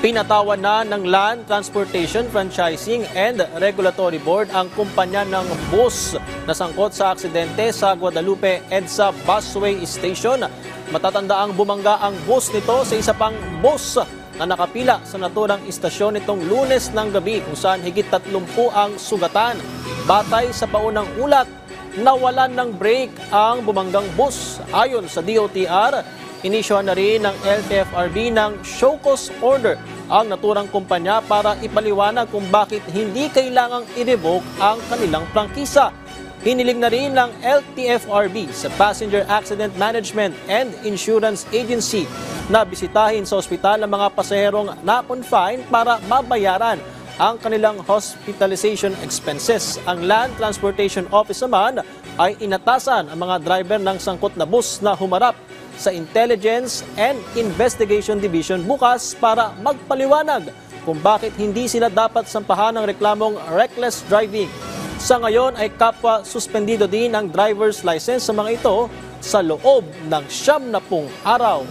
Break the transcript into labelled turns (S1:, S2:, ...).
S1: Pinatawan na ng Land Transportation Franchising and Regulatory Board ang kumpanya ng bus na sangkot sa aksidente sa Guadalupe EDSA Busway Station. Matatandaang bumangga ang bus nito sa isa pang bus na nakapila sa naturang istasyon nitong Lunes ng gabi kung saan higit 30 ang sugatan. Batay sa paunang ulat, nawalan ng brake ang bumanggang bus. Ayon sa DOTR, inisyuhan na rin ng LTFRB ng show cause order ang naturang kumpanya para ipaliwanag kung bakit hindi kailangang i-revoke ang kanilang prangkisa. Hiniling na rin ng LTFRB sa Passenger Accident Management and Insurance Agency na bisitahin sa ospital ang mga pasaherong na-confine para mabayaran ang kanilang hospitalization expenses. Ang Land Transportation Office naman ay inatasan ang mga driver ng sangkot na bus na humarap sa Intelligence and Investigation Division bukas para magpaliwanag kung bakit hindi sila dapat sampahan ng reklamong reckless driving. Sa ngayon ay kapwa suspendido din ang driver's license sa mga ito sa loob ng 90 araw.